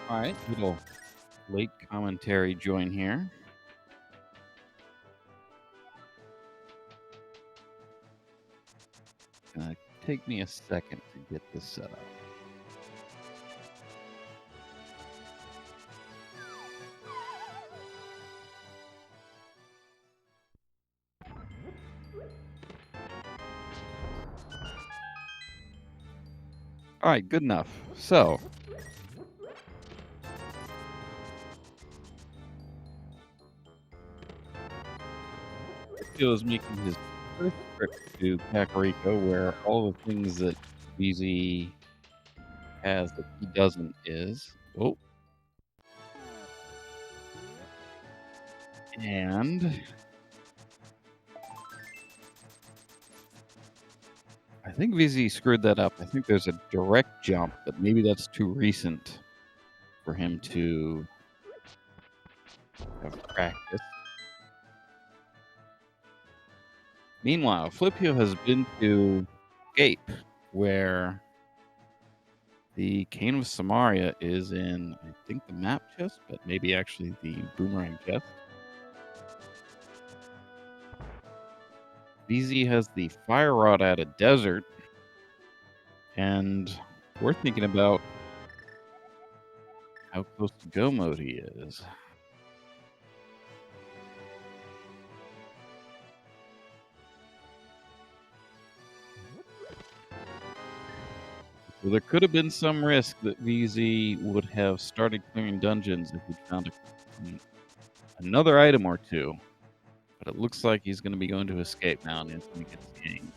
All right, little late commentary join here. Take me a second to get this set up. All right, good enough. So, Flipheal is making his first trip to Kakariko, where all the things that VZ has that he doesn't is. Oh. And I think VZ screwed that up. I think there's a direct jump, but maybe that's too recent for him to have practiced. Meanwhile, Flipheal has been to Scape, where the Cane of Samaria is in, I think, the map chest, but maybe actually the boomerang chest. VZ has the Fire Rod at a desert, and we're thinking about how close to go mode he is. So there could have been some risk that VZ would have started clearing dungeons if he'd found another item or two. But it looks like he's going to be going to escape now and it's going to get skiing.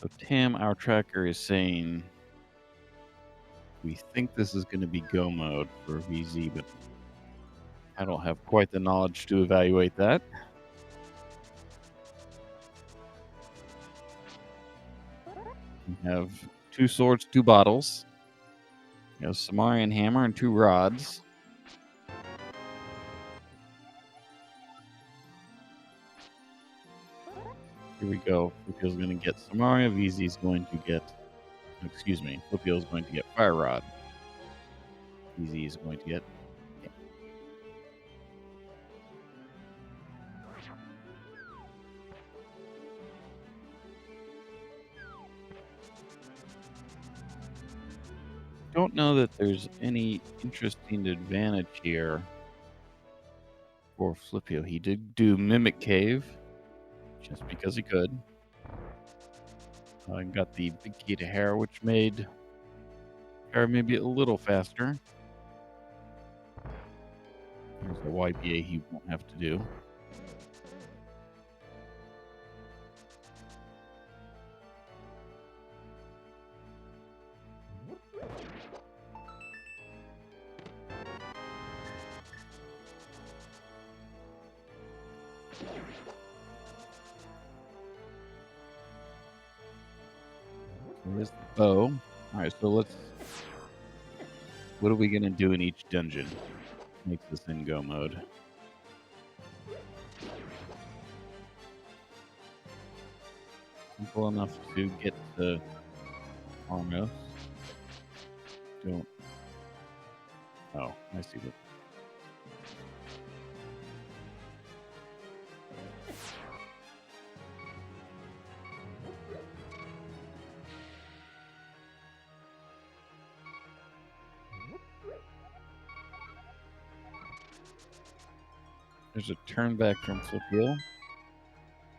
So Tam, our tracker, is saying we think this is going to be go mode for VZ, but I don't have quite the knowledge to evaluate that. We have 2 swords, 2 bottles. We have Samarian hammer and 2 rods. Here we go. Flipheal's going to get Samaria. VZ's going to get, excuse me, Flipheal's going to get Fire Rod. VZ is going to get. Don't know that there's any interesting advantage here for Flipheal. He did do Mimic Cave just because he could. I got the big key to hair, which made hair maybe a little faster. There's a YPA he won't have to do. There's the bow. Alright, so let's... What are we going to do in each dungeon? Make this in go mode. Simple enough to get to Armos. Don't... Oh, I see that. There's a turn back from Flipheal.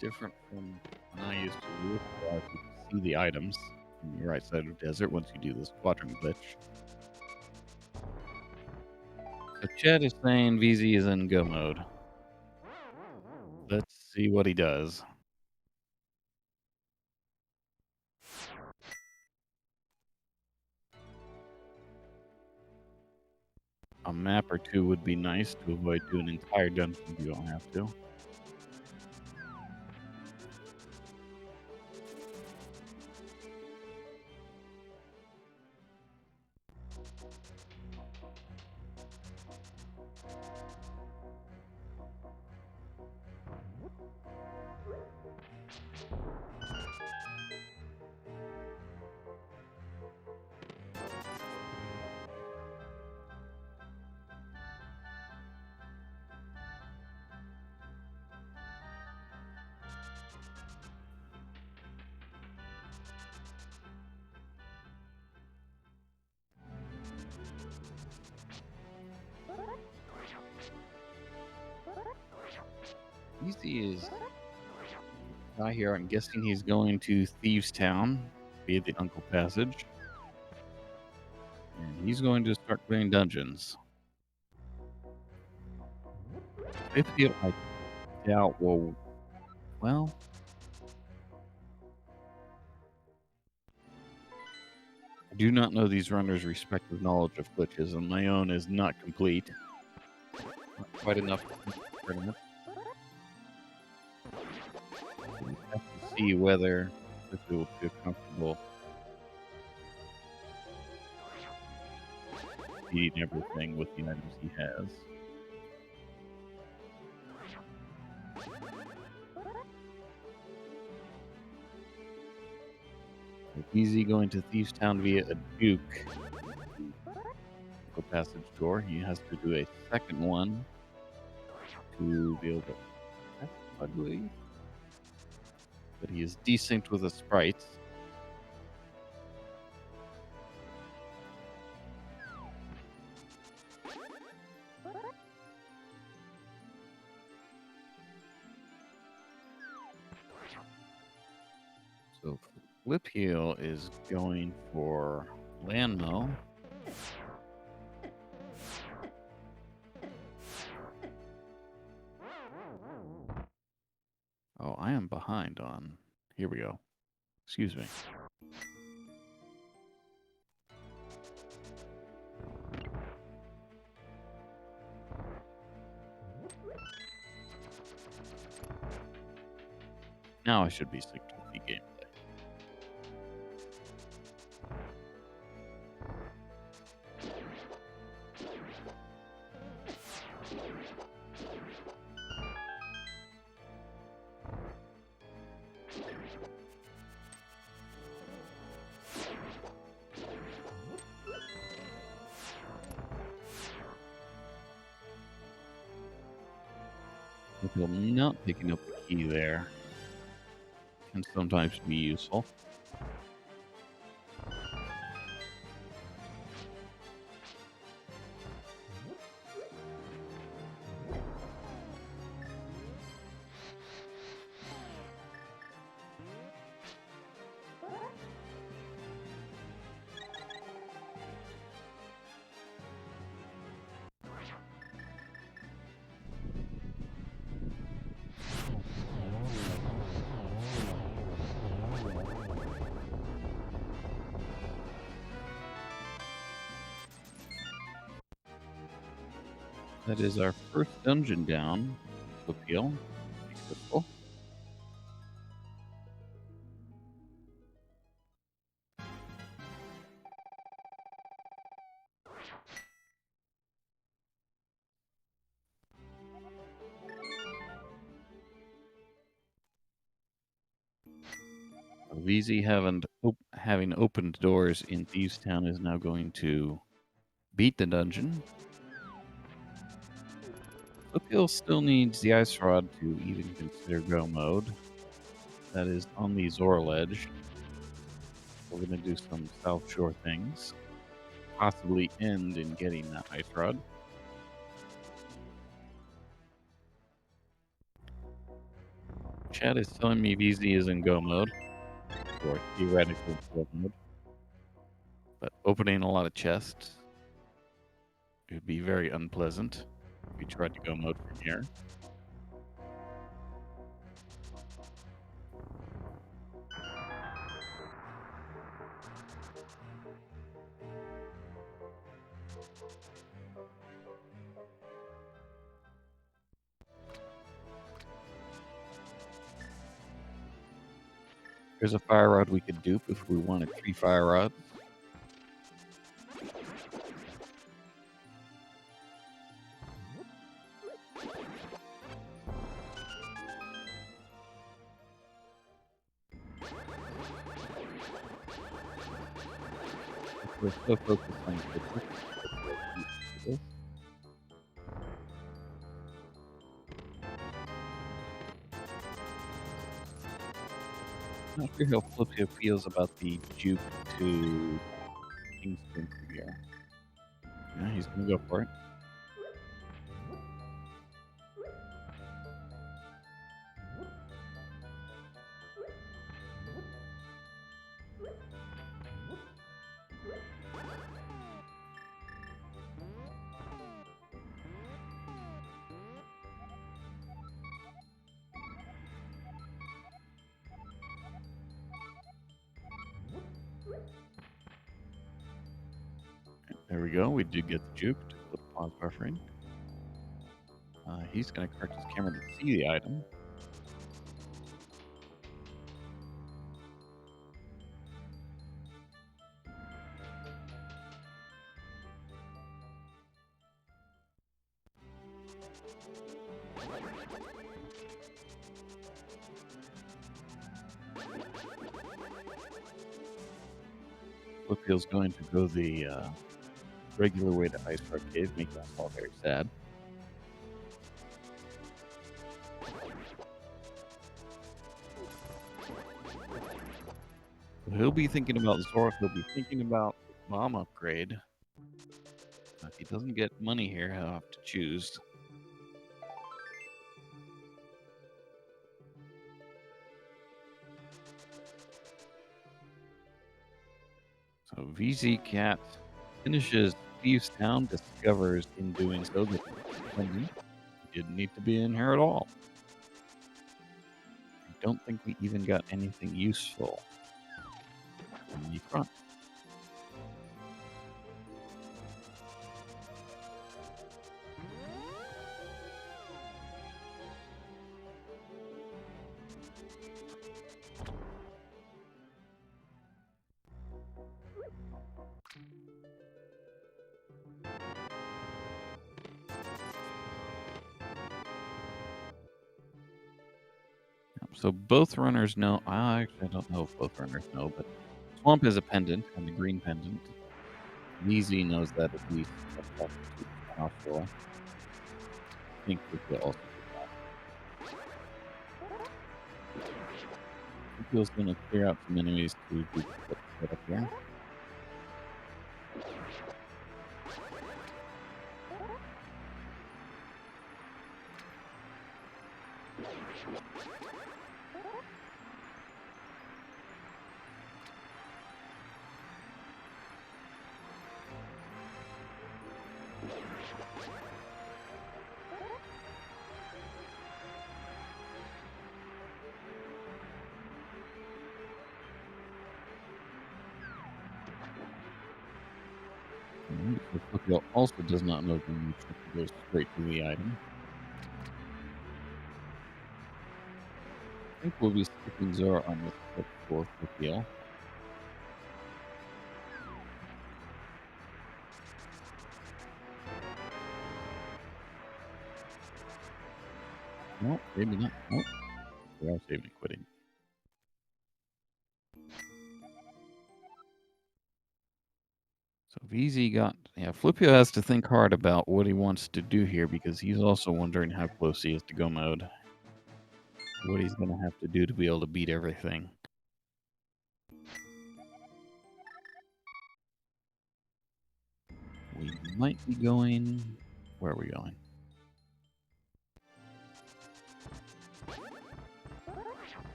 Different from when I used to do it. You can see the items on the right side of the desert once you do this quadrant glitch. So Chad is saying VZ is in go mode. Let's see what he does. A map or 2 would be nice to avoid doing an entire dungeon if you don't have to. Easy is out here. I'm guessing he's going to Thieves Town via the Uncle Passage. And he's going to start playing dungeons. Flipheal, I doubt will. Well, I do not know these runners' respective knowledge of glitches, and my own is not complete. Not quite enough to tournament. We have to see whether Flipheal will feel comfortable eating everything with the items he has. Easy going to Thieves Town via a Duke. Passage door. He has to do a second one to be able to, I believe. But he is desynced with the sprites. So Flipheal is going for Landmo. Oh, I am behind on. Here we go. Excuse me. Now I should be synced with the gameplay. Flipheal not picking up the key there can sometimes be useful. That is our first dungeon down. Flipheal. Successful. VZ having opened doors in Thieves Town is now going to beat the dungeon. Flipheal still needs the Ice Rod to even consider go mode. That is on the Zora ledge. We're going to do some South Shore things. Possibly end in getting that Ice Rod. Chat is telling me VZ is in go mode. Or theoretical go mode. But opening a lot of chests, it would be very unpleasant if we tried to go mode from here. There's a fire rod we could dupe if we wanted 3 fire rods. We're so focused on statistics that we're used to this. Not sure how Flipheal feels about the juke to Kingston here. Yeah, he's gonna go for it. There we go. We did get the juke to put pause buffering. He's gonna correct his camera to see the item. Flipheal's going to go the regular way to Ice Arcade, making us all very sad. He'll be thinking about Zork. He'll be thinking about bomb upgrade. If he doesn't get money here, he'll have to choose. So vZakat finishes Thieves Town, discovers in doing so that he didn't need to be in here at all. I don't think we even got anything useful in the front. So both runners know. Actually, I don't know if both runners know, but Swamp is a pendant, and the green pendant. VZ knows that at least. I think we could also do that. Feels going to clear out some enemies to do the setup here. Flipheal also does not know the new trick to go straight to the item. I think we'll be skipping Zora on this trick for Flipheal. No, maybe not. Nope. We are saving and quitting. So VZ got, Flipheal has to think hard about what he wants to do here because he's also wondering how close he is to go mode. What he's going to have to do to be able to beat everything. We might be going, where are we going?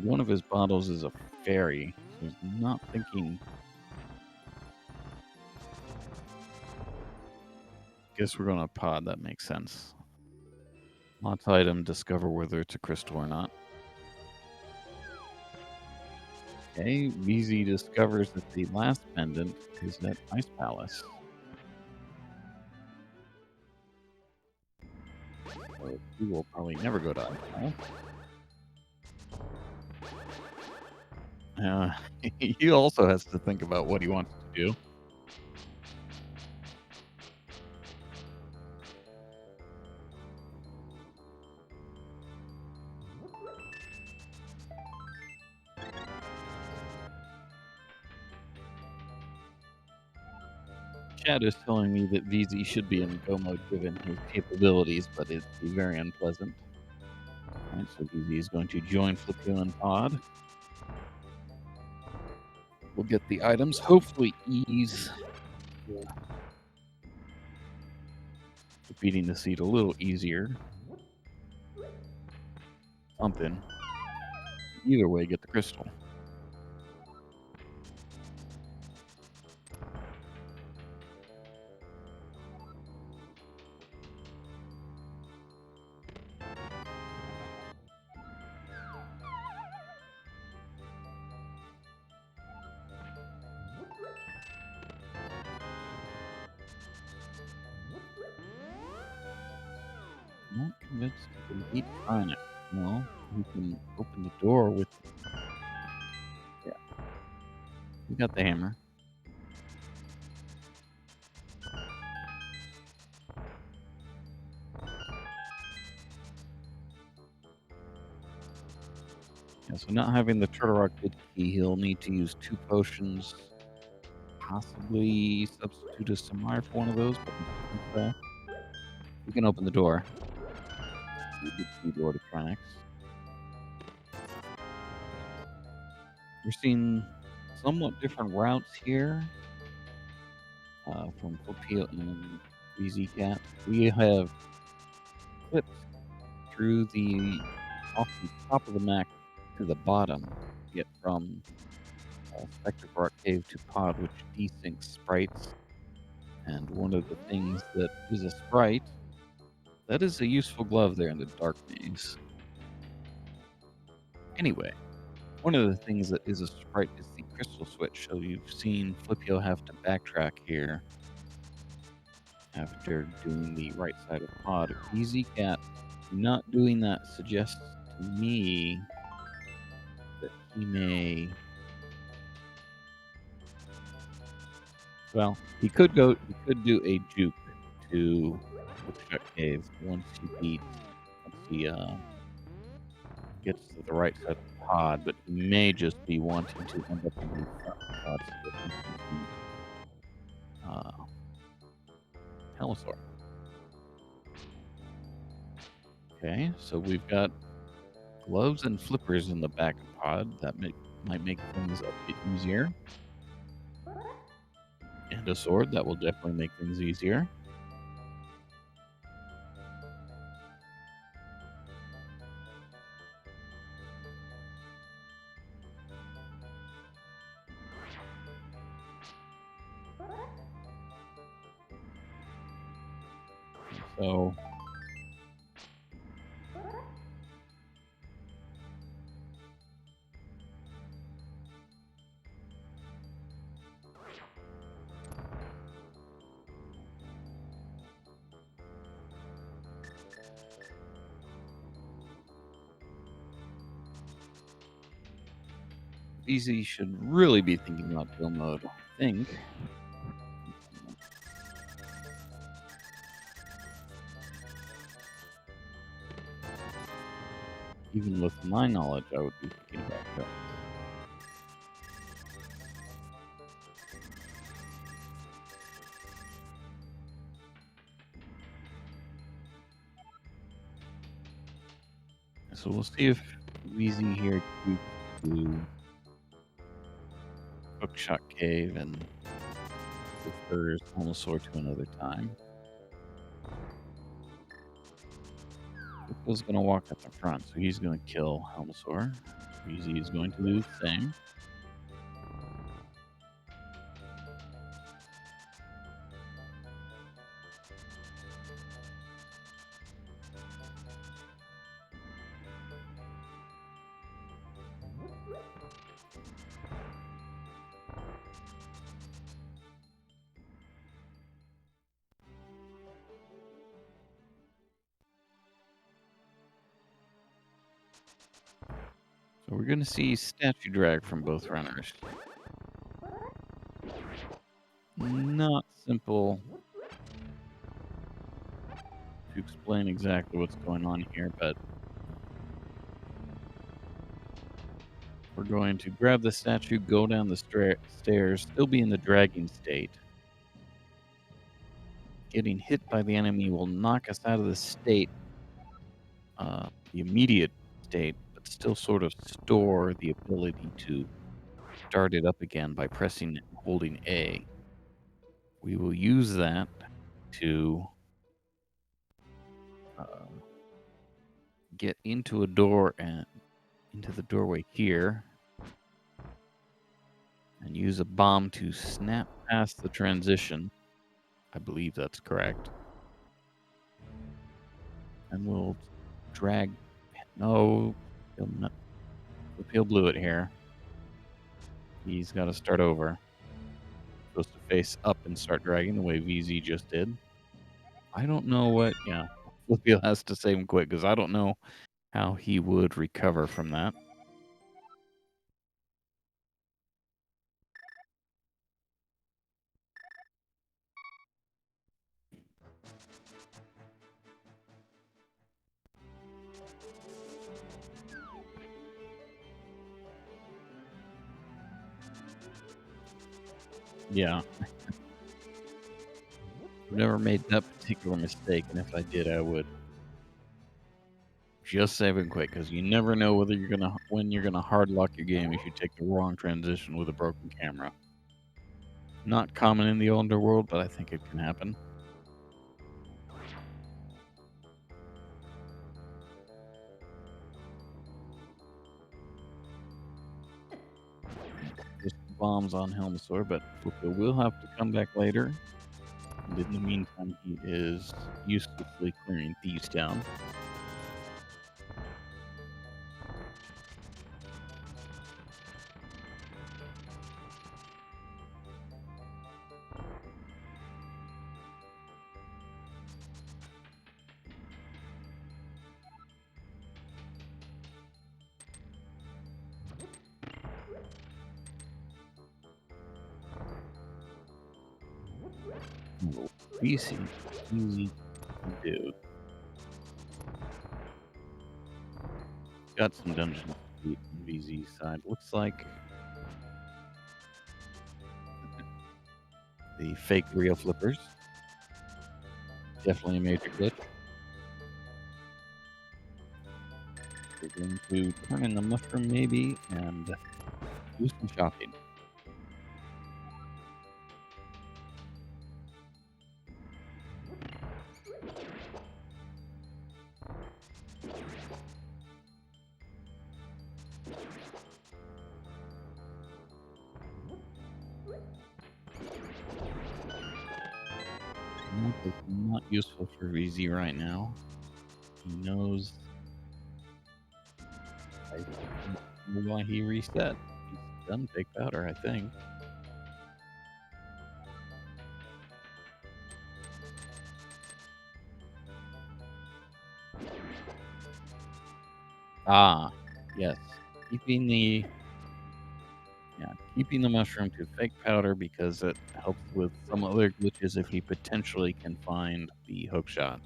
One of his bottles is a fairy, so he's not thinking. Guess we're going to pod, that makes sense. Lots item, discover whether it's a crystal or not. Okay, VZ discovers that the last pendant is at Ice Palace. So he will probably never go to Ice Palace. He also has to think about what he wants to do. Chat is telling me that VZ should be in go mode given his capabilities, but it'd be very unpleasant. Alright, so VZ is going to join Flipheal and Pod. We'll get the items, hopefully ease defeating the seed a little easier. Something. Either way, get the crystal. Not convinced he can beat Trinex. Well, he can open the door with. Yeah. We got the hammer. Yeah, so not having the Turtle Rock Big Key, he'll need to use 2 potions. Possibly substitute a Samar for one of those, but I think so. We can open the door. The key door to Trinex. We're seeing somewhat different routes here from Flipheal and vZakat. We have clipped through off the top of the map to the bottom to get from Spectre Rock Cave to Pod, which desyncs sprites. And one of the things that is a sprite, that is a useful glove there in the Dark Maze. Anyway, one of the things that is a sprite is the crystal switch. So you've seen Flipheal have to backtrack here after doing the right side of Pod. vZakat not doing that suggests to me that he may. Well, he could do a juke to the cave once he gets to the right side of the pod, but he may just be wanting to end up in the front pod so that he can Hellosaur. Okay, so we've got gloves and flippers in the back of pod. That might make things a bit easier. And a sword, that will definitely make things easier. So Easy should really be thinking about kill mode, I think. Even with my knowledge, I would be thinking about kill. So we'll see if Wheezy here to Hookshot Cave and refers Hellosaur to another time. Flipheal's gonna walk at the front, so he's gonna kill Hellosaur. Wheezy is going to do the same. So we're gonna see statue drag from both runners. Not simple to explain exactly what's going on here, but we're going to grab the statue, go down the stairs, still be in the dragging state. getting hit by the enemy will knock us out of the state, the immediate state, but still sort of store the ability to start it up again by pressing and holding A. We will use that to get into a door and into the doorway here, and use a bomb to snap past the transition. I believe that's correct. And we'll drag. No, Flipheal blew it here. He's got to start over. Supposed to face up and start dragging the way VZ just did. I don't know what. Yeah, Flipheal has to save him quick because I don't know how he would recover from that. Yeah. I've never made that particular mistake, and if I did, I would just save him quick because you never know when you're gonna hard lock your game if you take the wrong transition with a broken camera. Not common in the underworld, but I think it can happen. Just bombs on Helmasaur, but Flipheal will have to come back later. And in the meantime, he is uselessly clearing thieves down. Easy to do. Got some dungeons to beat on VZ's side. Looks like the fake real flippers. Definitely a major glitch. We're going to turn in the mushroom maybe and do some shopping. It's not useful for VZ right now. He knows why he reset. He's done fake powder, I think. Ah, yes. Keeping the mushroom to fake powder because it helps with some other glitches if he potentially can find the hook shot.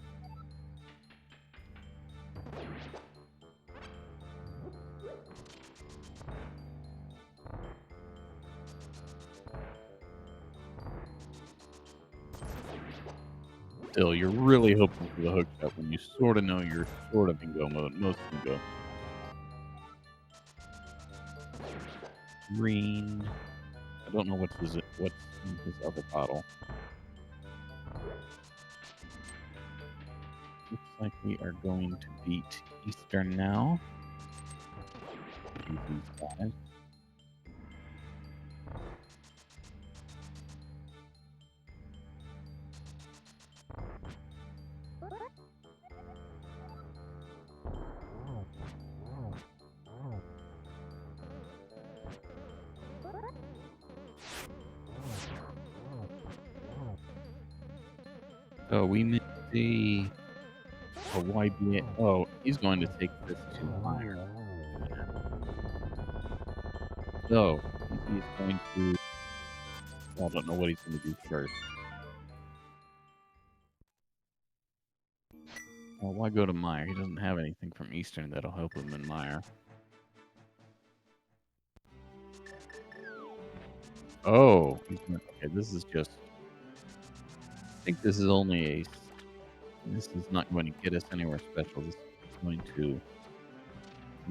Still, you're really hoping for the hook shot when you sort of know you're sort of in go mode. Most can go. Green. I don't know what's in his other bottle. Looks like we are going to beat Eastern now. So we may see a YBA. Oh, he's going to take this to iron. So he's going to. I don't know what he's going to do first. Well, why go to Mire? He doesn't have anything from Eastern that'll help him in Mire. Oh, okay. This is just think this is only a. This is not going to get us anywhere special. This is going to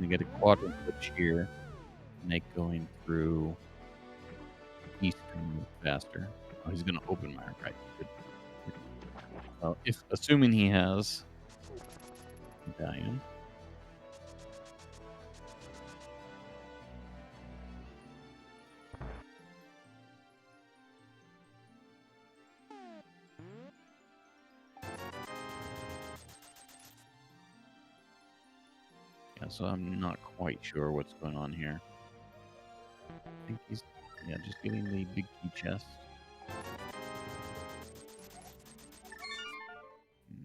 get a quadrant glitch here, make going through eastern faster. Oh, he's going to open my right. Good. If assuming he has medallion. Yeah, so I'm not quite sure what's going on here. I think he's just getting the big key chest.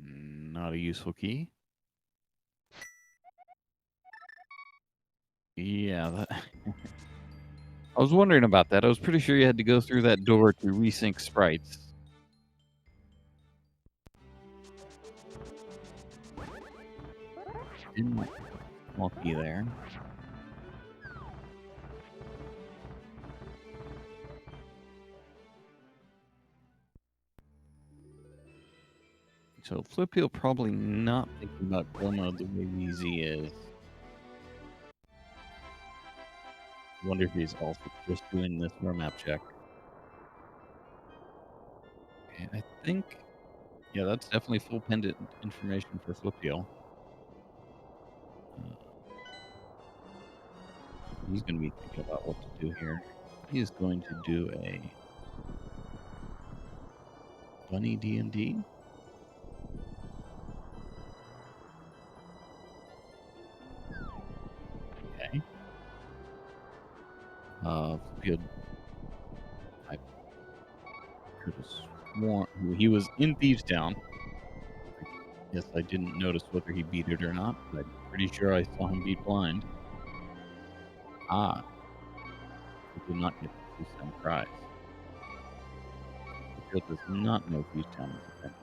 Not a useful key. Yeah, that I was wondering about that. I was pretty sure you had to go through that door to resync sprites. Small key there. So Flipheal probably not thinking about go mode the way vZ is. Wonder if he's also just doing this for a map check. Okay, I think, yeah, that's definitely full pendant information for Flipheal. He's going to be thinking about what to do here. He is going to do a bunny D&D. Okay. Good. I could have sworn he was in Thieves Town. Yes, I didn't notice whether he beat it or not, but I'm pretty sure I saw him beat blind. Ah, he did not get the Thieves Town prize. The field does not know Thieves Town is a penny.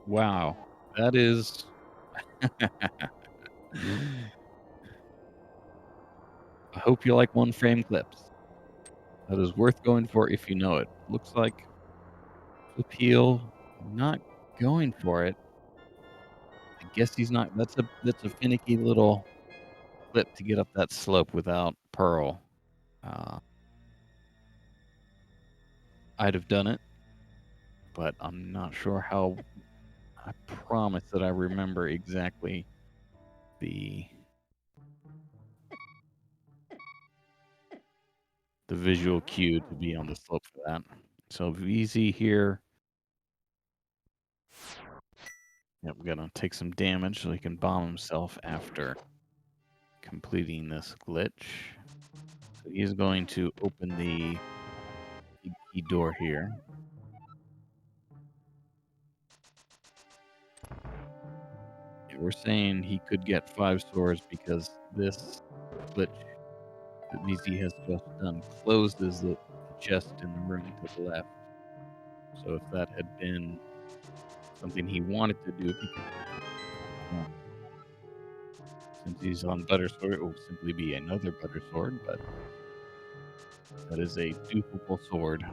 Wow, that is. I hope you like one frame clips. That is worth going for if you know it. Looks like Flipheal not going for it. I guess he's not. That's a finicky little clip to get up that slope without Pearl. I'd have done it, but I'm not sure how. I promise that I remember exactly the visual cue to be on the slope for that. So vZ here. Yep, gonna take some damage so he can bomb himself after completing this glitch. So he's going to open the key door here. Yeah, we're saying he could get 5 swords because this glitch that vZ has just done closes the chest in the room to the left. So if that had been something he wanted to do, since he's on Butter Sword, it will simply be another Butter Sword, but that is a duplicable sword.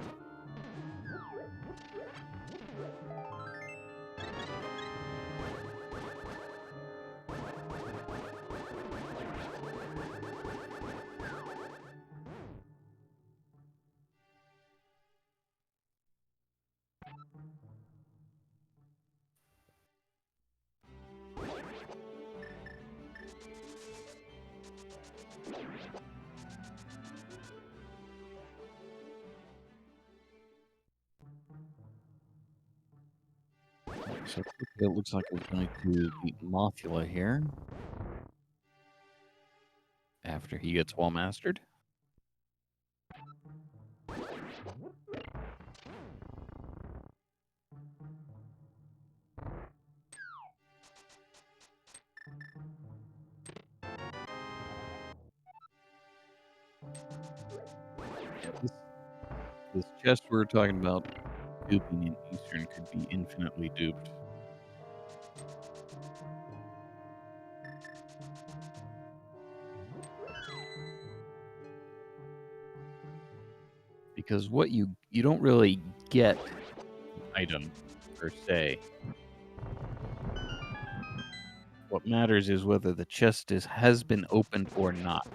So it looks like we're going to beat Mothula here after he gets wall mastered. this chest we're talking about duping in Eastern could be infinitely duped. Because what you don't really get an item per se. What matters is whether the chest has been opened or not.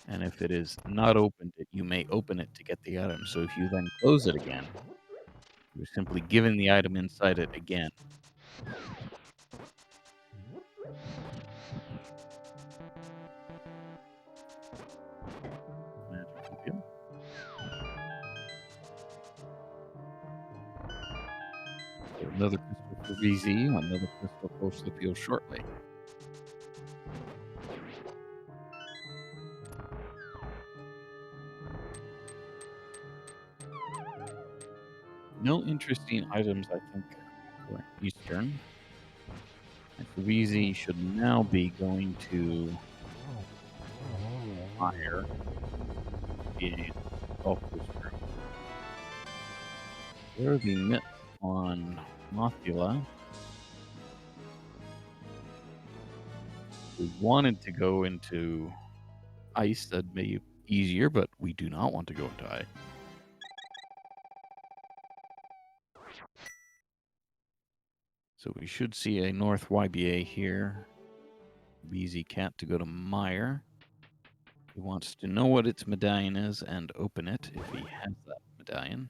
And if it is not opened, you may open it to get the item. So if you then close it again, you're simply given the item inside it again. Magic Flipheal. So another crystal for vZ, another crystal for Flipheal shortly. No interesting items, I think, for Eastern. And for vZ, should now be going to higher. The golf course room. There are the myths on Mothula. We wanted to go into ice, that'd be easier, but we do not want to go into ice. So we should see a North YBA here. vZakat to go to Meyer. He wants to know what its medallion is and open it if he has that medallion.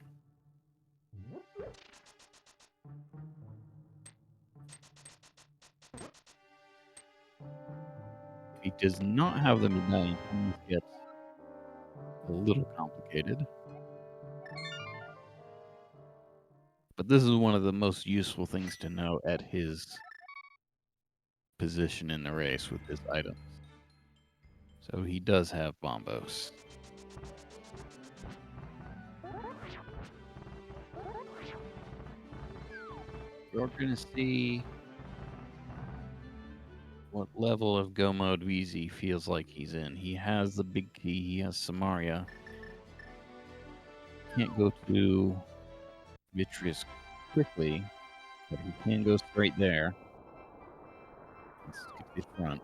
If he does not have the medallion, things get a little complicated. But this is one of the most useful things to know at his position in the race with his items. So he does have Bombos. We're going to see what level of Go Mode vZ feels like he's in. He has the big key. He has Samaria. Can't go to Vitreous quickly, but he can go straight there. Let's skip the front.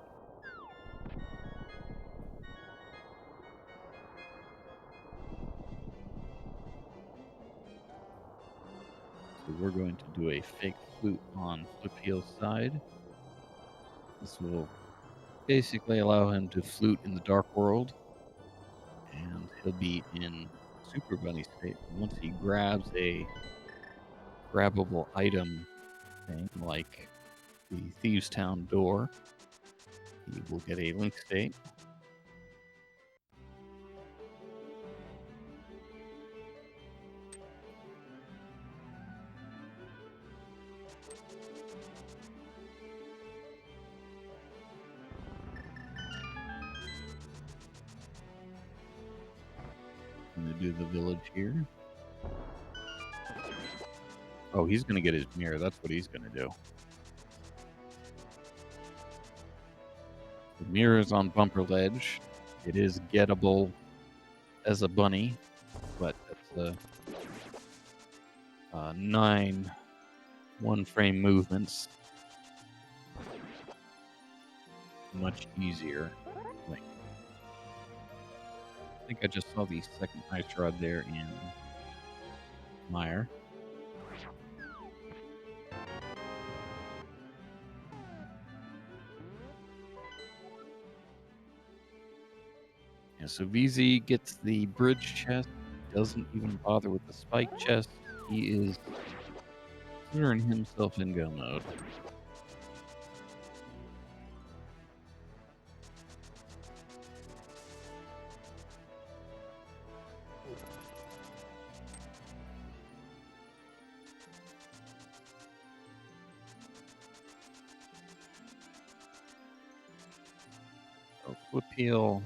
So we're going to do a fake flute on Flipheal's side. This will basically allow him to flute in the Dark World, and he'll be in Super Bunny state. Once he grabs a grabbable item thing like the Thieves Town door, he will get a link state. I'm going to do the village here. Oh, he's going to get his mirror. That's what he's going to do. The mirror is on Bumper Ledge. It is gettable as a bunny, but it's a 9 one-frame movements. Much easier. I think I just saw the second ice rod there in Meyer. Yeah, so vZ gets the bridge chest, doesn't even bother with the spike chest. He is considering himself in go mode. So Flipheal,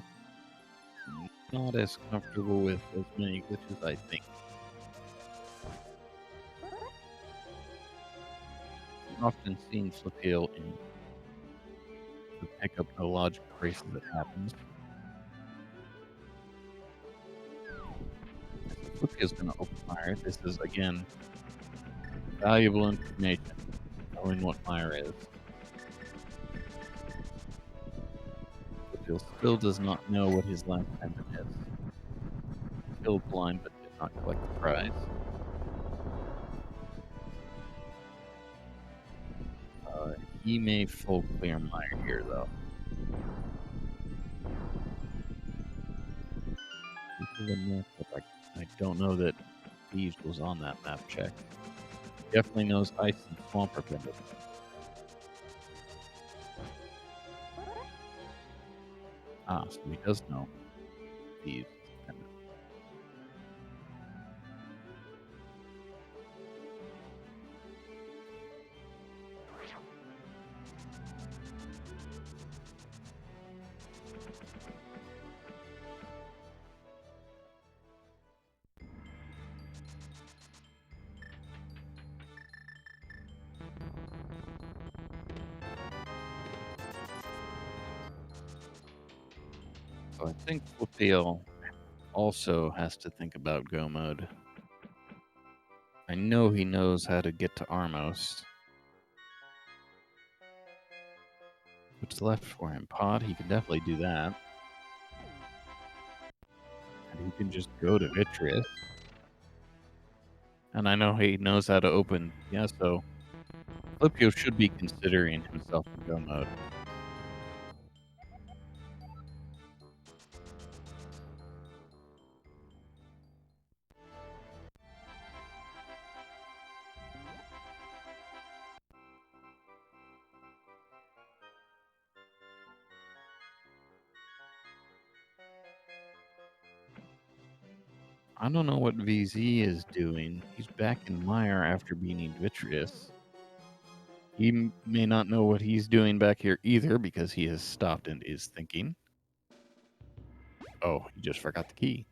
not as comfortable with as many glitches, I think. I've often seen Flipheal in the pickup no logic races that happens. Flipheal is going to open fire. This is, again, valuable information, knowing what fire is. Flipheal still does not know what his last item is. Killed blind, but did not collect the prize. He may full clear mire here, though. I don't know that Thieves was on that map check. Definitely knows Ice and Swamp are pendant. So he does know Thieves is pendant. So I think Flipheal also has to think about go mode. I know he knows how to get to Armos. What's left for him? Pod? He can definitely do that. And he can just go to Vitreous. And I know he knows how to open. Yeah, so Flipheal should be considering himself in go mode. I don't know what VZ is doing. He's back in Mire after being Vitreous. He may not know what he's doing back here either because he has stopped and is thinking. Oh, he just forgot the key.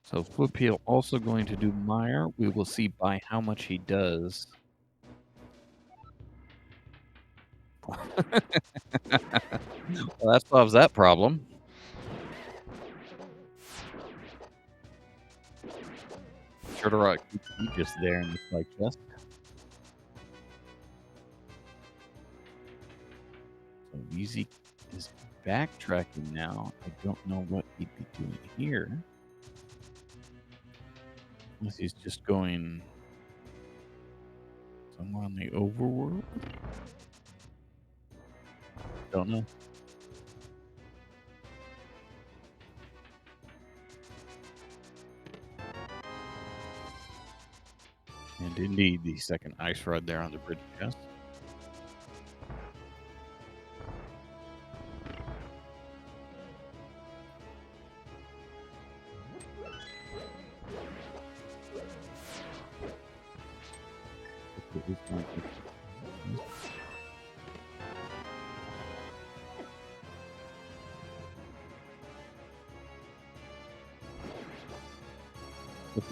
So Flipheal also going to do Mire. We will see by how much he does. Well, that solves that problem. Turtle just there in the spike chest. So Easy is backtracking now. I don't know what he'd be doing here. Unless he's just going somewhere on the overworld. Don't know. And indeed, the second ice rod there on the bridge chest.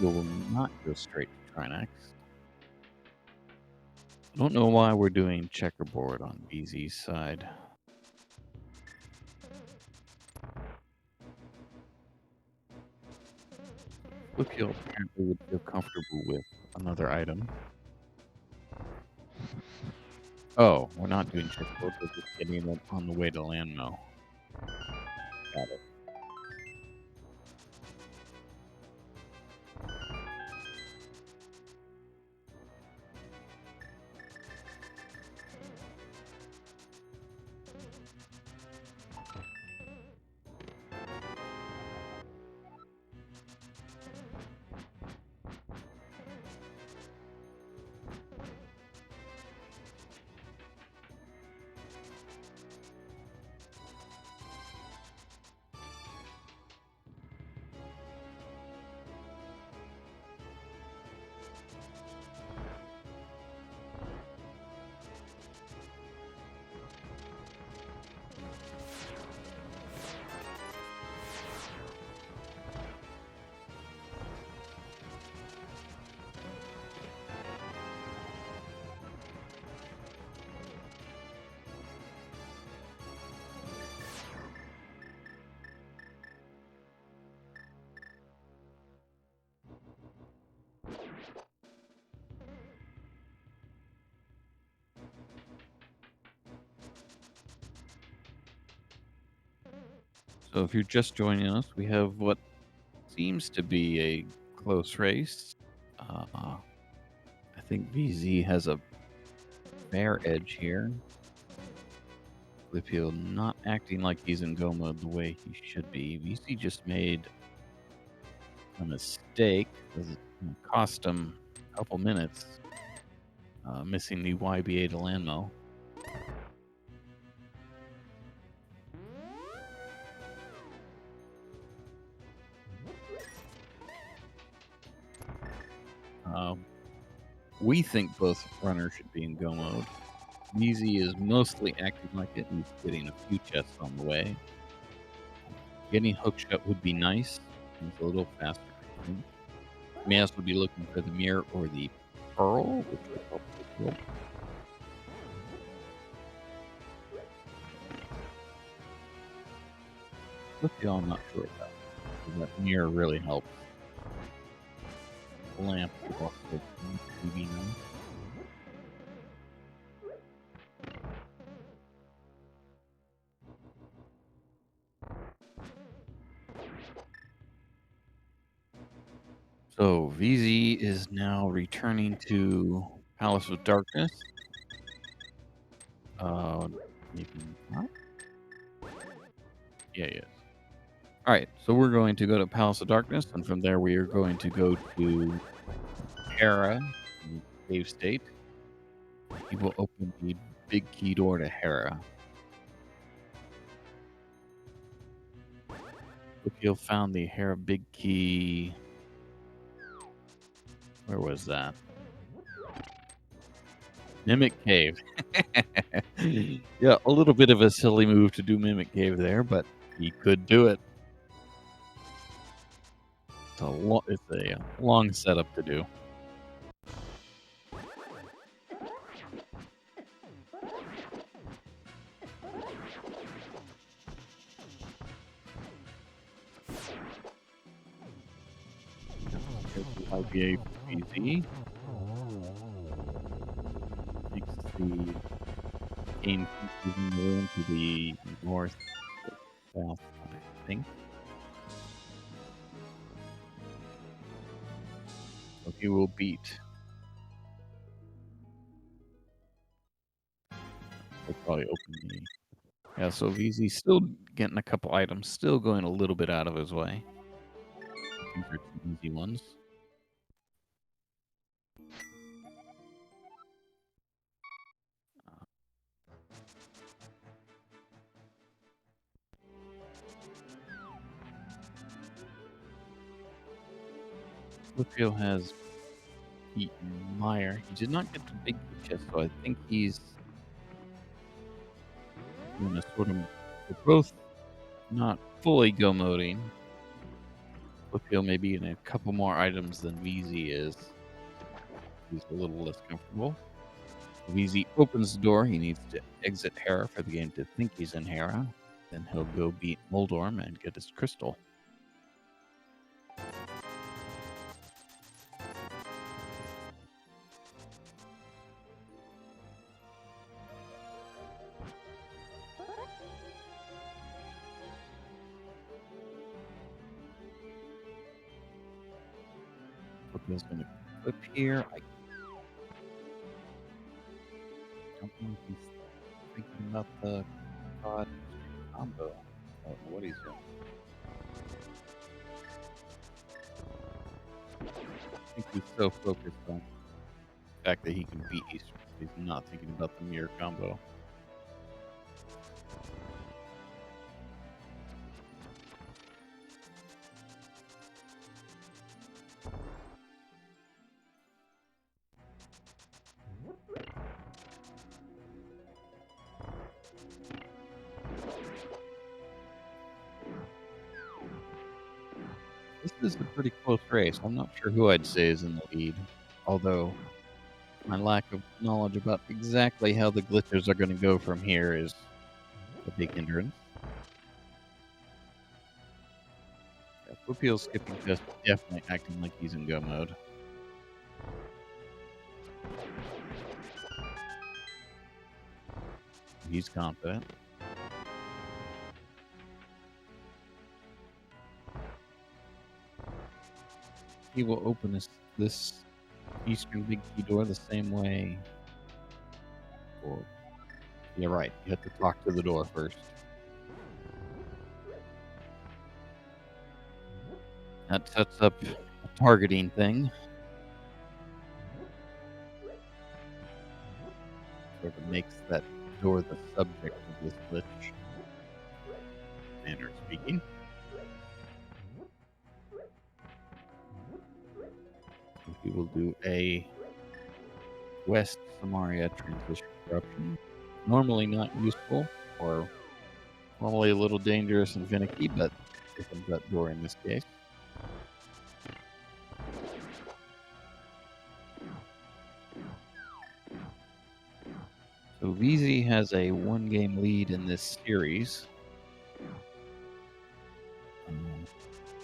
Will not go straight to Trinax. I don't know why we're doing checkerboard on BZ's side. Flipheal apparently would feel comfortable with another item. Oh, we're not doing checkerboard, we're just getting it on the way to Landmo. Got it. So if you're just joining us, we have what seems to be a close race. I think VZ has a fair edge here. Flipheal not acting like he's in go mode the way he should be. VZ just made a mistake. It cost him a couple minutes, missing the YBA to Landmo. We think both runners should be in go mode. VZ is mostly acting like it. He's getting a few chests on the way. Getting hookshot would be nice. It's a little faster. He may also be looking for the mirror or the pearl, which would help the kill. Flipheal, I'm not sure about. That mirror really helps. The lamp is also TV now. So VZ is now returning to Palace of Darkness. Maybe not. Yeah, yes. All right, so we're going to go to Palace of Darkness, and from there we are going to go to Hera, Cave State. He will open the big key door to Hera. Flipheal found the Hera big key. Where was that? Mimic Cave. Yeah, a little bit of a silly move to do Mimic Cave there, but he could do it. It's a long setup to do. IPA VZ. Makes the game moving more into the north south, I think. So he will beat. He'll probably open the. Yeah, so VZ still getting a couple items, still going a little bit out of his way. These are two easy ones. Flipheal has beaten Meyer. He did not get the big chest, so I think he's going to sort of. They're both not fully go moding. Flipheal may be in a couple more items than VZ is. He's a little less comfortable. VZ opens the door. He needs to exit Hera for the game to think he's in Hera. Then he'll go beat Moldorm and get his crystal. Flipheal's going to flip here. I don't know if he's thinking about the god combo. I don't know what he's doing. I think he's so focused on the fact that he can beat Easter. He's not thinking about the mirror combo. This is a pretty close race. I'm not sure who I'd say is in the lead, although my lack of knowledge about exactly how the glitches are going to go from here is a big hindrance. Yeah, Flipheal's skipping just definitely acting like he's in go mode. He's confident. he will open this eastern big key door the same way. Or, yeah, right. You have to talk to the door first. That sets up a targeting thing. Sort of makes that door the subject of this glitch. Manner of speaking. We will do a West Samaria transition corruption. Normally not useful, or normally a little dangerous and finicky, but opens that door in this case. So vZ has a 1-game lead in this series.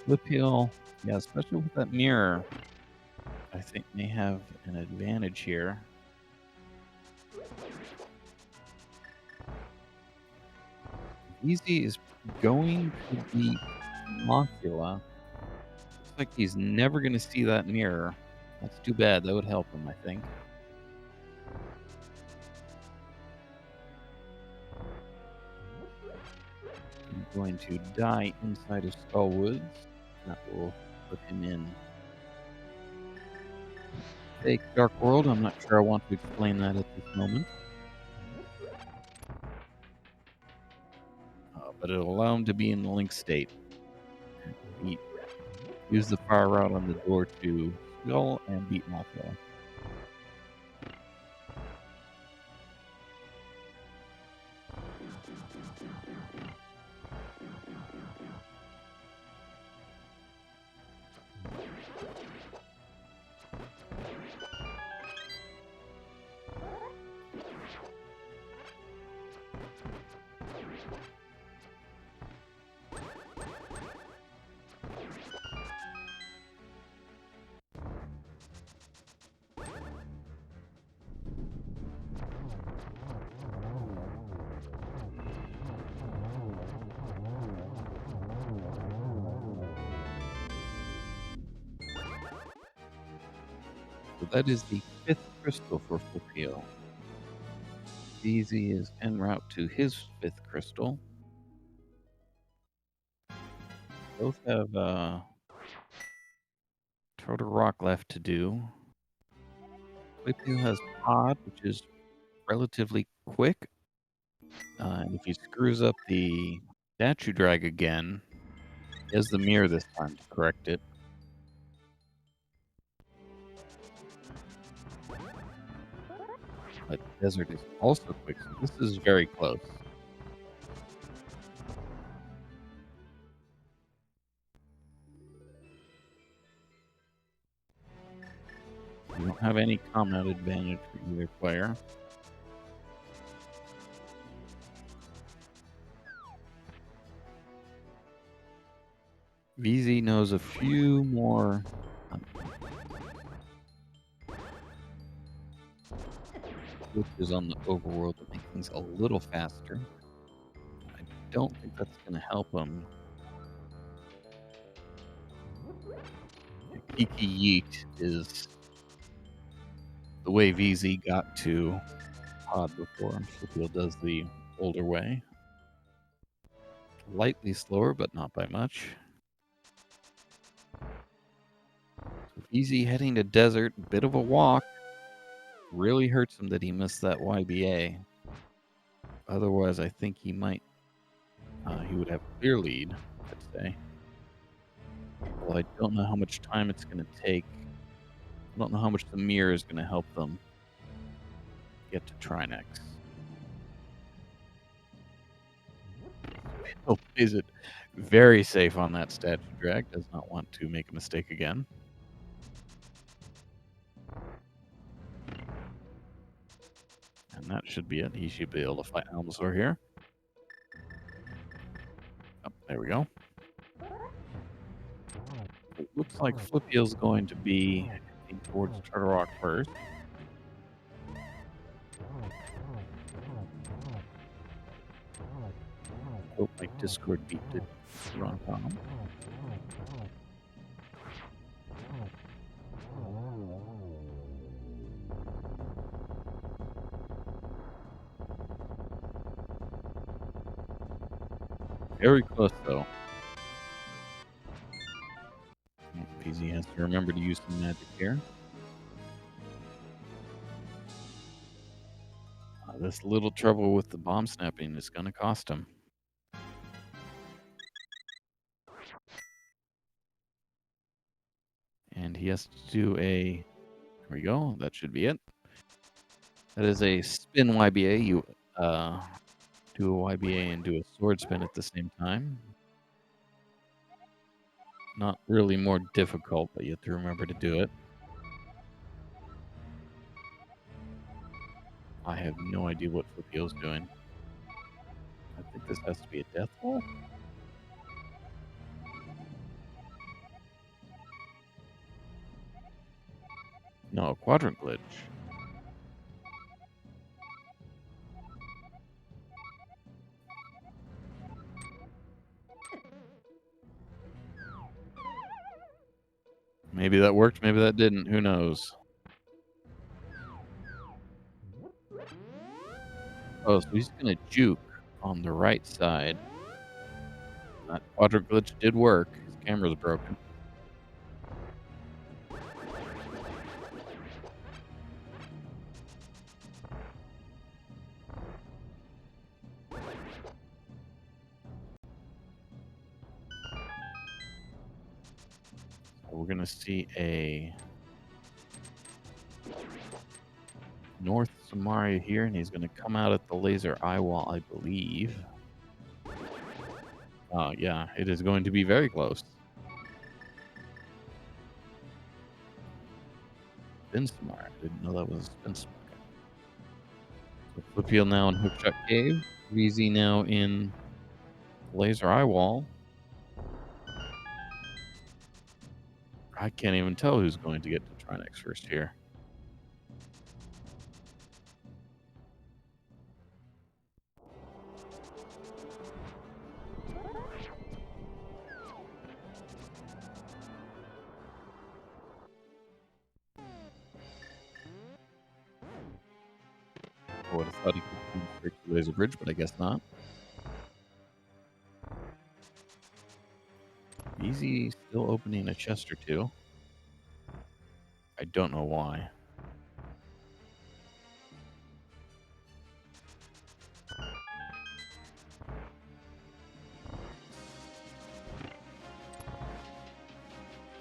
Flipheal, yeah, especially with that mirror, I think may have an advantage here. vZ is going to beat Mocula. Looks like he's never going to see that mirror. That's too bad. That would help him, I think. I'm going to die inside of Skullwoods. That will put him in Fake Dark World. I'm not sure I want to explain that at this moment. But it'll allow him to be in the link state. Use the fire rod on the door to skull and beat Mothra. So that is the 5th crystal for Flipheal. vZ is en route to his 5th crystal. Both have Trotter Rock left to do. Flipheal has Pod, which is relatively quick. And if he screws up the statue drag again, he has the mirror this time to correct it. But Desert is also quick, so this is very close. You don't have any combat advantage for either player. vZ knows a few more glitches on the overworld that make things a little faster. I don't think that's going to help him. Kiki Yeet is the way vZ got to Pod before. Flipheal does the older way. Lightly slower, but not by much. So vZ heading to Desert, bit of a walk. Really hurts him that he missed that YBA. Otherwise, I think he might. He would have a clear lead, I'd say. Well, I don't know how much time it's going to take. I don't know how much the mirror is going to help them get to Trinex. He plays it very safe on that statue drag. Does not want to make a mistake again. And that should be it. He should be able to fight Almasaur here. Oh, there we go. It looks like Flipheal's going to be heading towards Turtle Rock first. Hope my Discord beat did wrong column. Very close, though. PZ has to remember to use some magic here. This little trouble with the bomb snapping is going to cost him. And he has to do a... Here we go. That should be it. That is a spin YBA. You do a YBA and do a sword spin at the same time. Not really more difficult, but you have to remember to do it. I have no idea what Flipheal's doing. I think this has to be a death ball. No, a quadrant glitch. Maybe that worked, maybe that didn't. Who knows? Oh, so he's going to juke on the right side. That quadrant glitch did work. His camera's broken. So we're going to see a North Samaria here, and he's going to come out at the laser eye wall, I believe. Yeah, it is going to be very close. Spin Samaria. I didn't know that was a Spin Samaria. So Flipheal now in Hookshot Cave. VZ now in laser eye wall. I can't even tell who's going to get to Trinex first here. I would have thought he could come straight to laser bridge, but I guess not. Easy still opening a chest or two. I don't know why.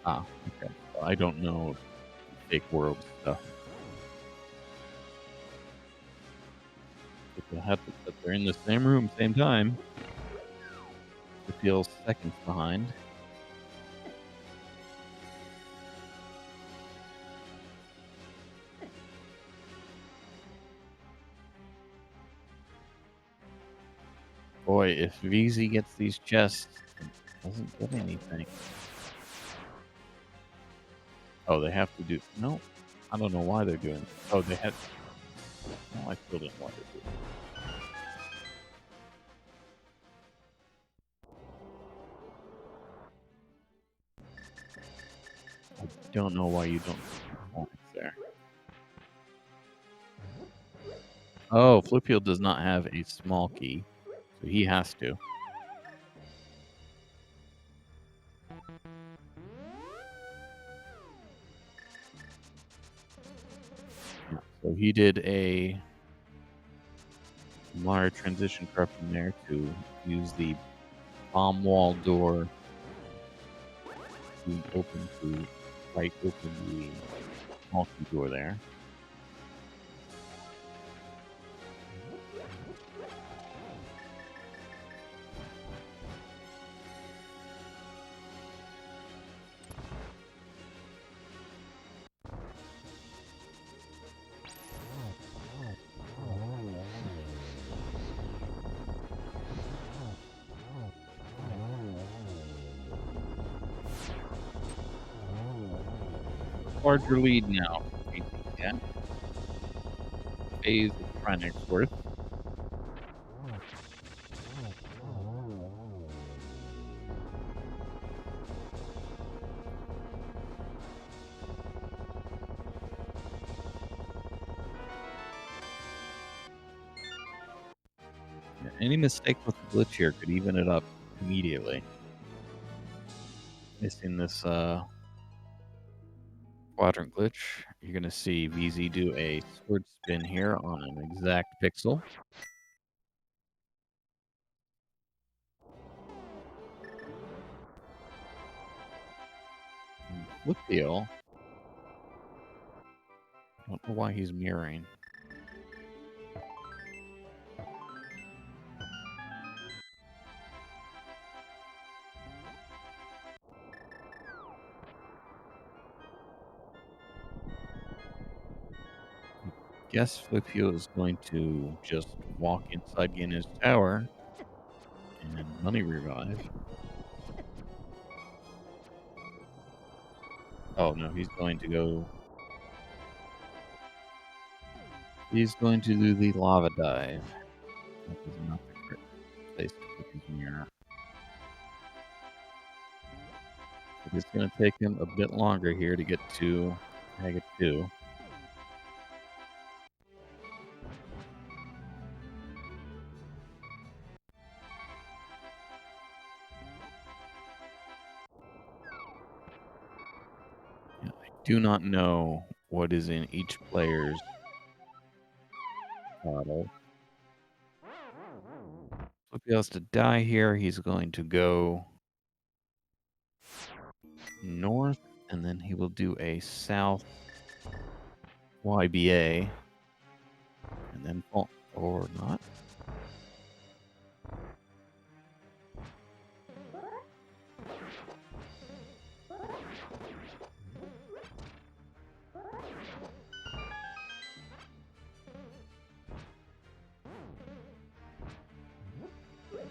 Okay. Well, I don't know fake world stuff. But the happen that they're in the same room, same time. It feels seconds behind. Boy, if VZ gets these chests, it doesn't get anything. Oh, they have to do... No, I don't know why they're doing it. Oh, they had... No, I still don't know why they're doing it. I don't know why you don't put points there. Oh, Flipheal does not have a small key, so he has to. So he did a Mara transition corruption there to use the bomb wall door to open the small key door there. Larger lead now. Yeah. Phase of Trinex worth. Yeah, any mistake with the glitch here could even it up immediately. Missing this quadrant glitch. You're gonna see VZ do a sword spin here on an exact pixel. Flipheal. I don't know why he's mirroring. Guess Flipheal is going to just walk inside Ganon's tower and money revive. Oh no, he's going to go. He's going to do the lava dive. That is not the correct place to put his mirror. But it's going to take him a bit longer here to get to Mega 2. Yeah, I do not know what is in each player's bottle. If he has to die here, he's going to go north, and then he will do a south YBA, and then fall, or not.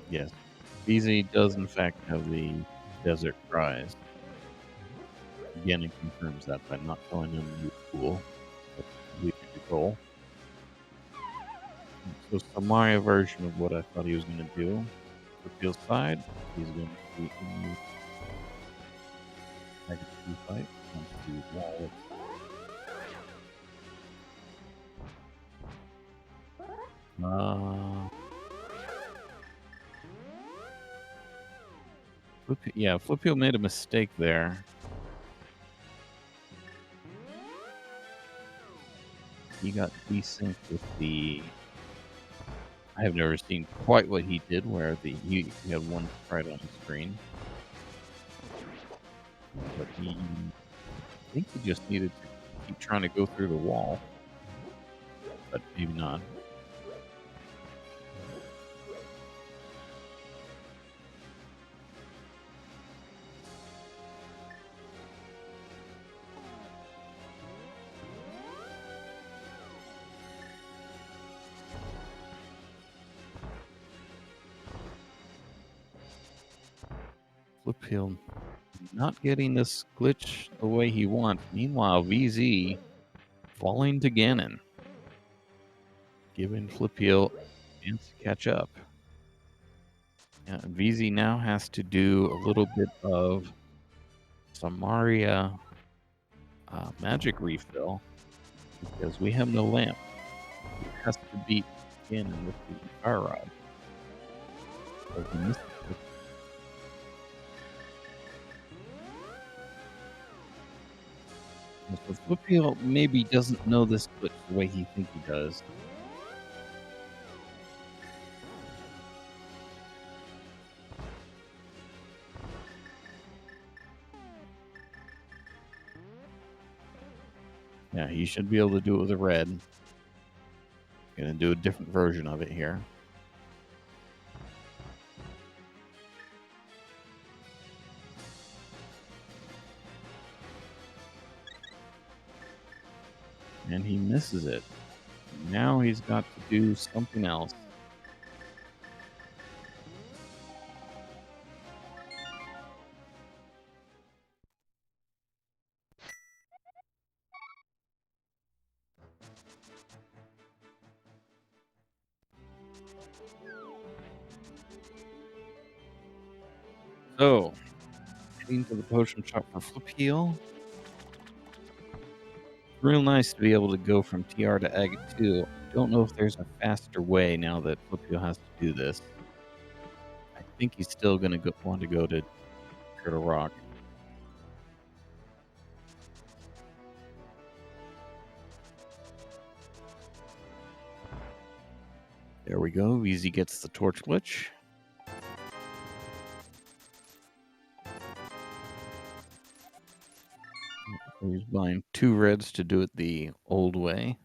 Yes, BZ does in fact have the desert prize. Again, it confirms that by not telling him the pool. That's completely control. So Samaria version of what I thought he was going to do. Repeal side, he's going to be in the negative fight onto the wall. Flipheal made a mistake there. He got desynced with the. I have never seen quite what he did, where he had one sprite on the screen, but I think he just needed to keep trying to go through the wall, but maybe not. Flipheal not getting this glitch the way he wants. Meanwhile, VZ falling to Ganon, giving Flipheal a chance to catch up. Yeah, VZ now has to do a little bit of Samaria magic refill because we have no lamp. He has to beat Ganon with the fire rod. So he missed it. So Flipheal maybe doesn't know this glitch the way he thinks he does. Yeah, he should be able to do it with a red. Gonna do a different version of it here. And he misses it. Now he's got to do something else. So, heading to the potion shop for Flipheal. Real nice to be able to go from TR to Ag 2. I don't know if there's a faster way now that Flipheal has to do this. I think he's still going to want to go to Turtle Rock. There we go. Easy gets the torch glitch. He's buying 2 reds to do it the old way.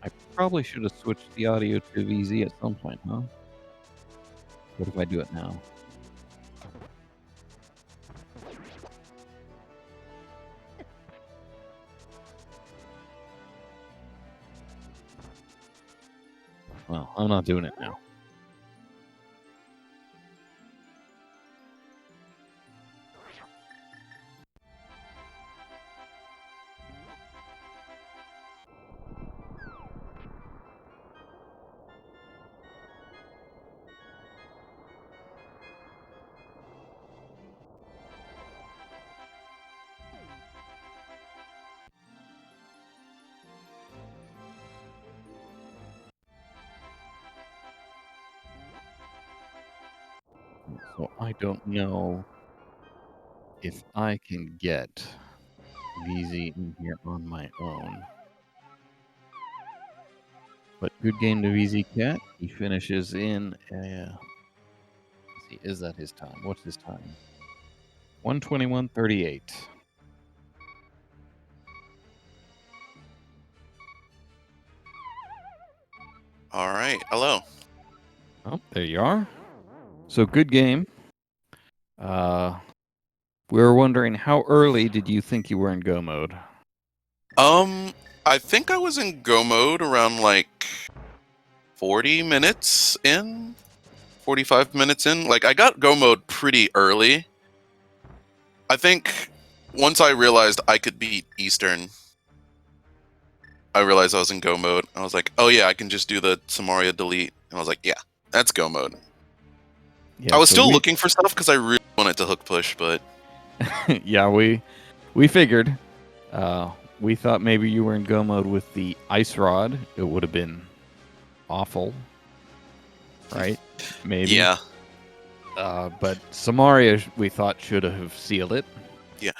I probably should have switched the audio to VZ at some point, huh? What if I do it now? Well, I'm not doing it now. So I don't know if I can get VZ in here on my own. But good game to vZakat. He finishes in. Let's see, is that his time? What's his time? 1:21:38. All right. Hello. Oh, there you are. So good game. We were wondering, how early did you think you were in go mode? I think I was in go mode around like 40 minutes in, 45 minutes in. Like I got go mode pretty early. I think once I realized I could beat Eastern, I realized I was in go mode. I was like, oh yeah, I can just do the Samaria delete. And I was like, yeah, that's go mode. Yeah, I was still looking for stuff because I really wanted to hook push, but yeah, we figured. We thought maybe you were in go mode with the ice rod. It would have been awful, right? Maybe. yeah. But Samaria, we thought, should have sealed it. Yeah.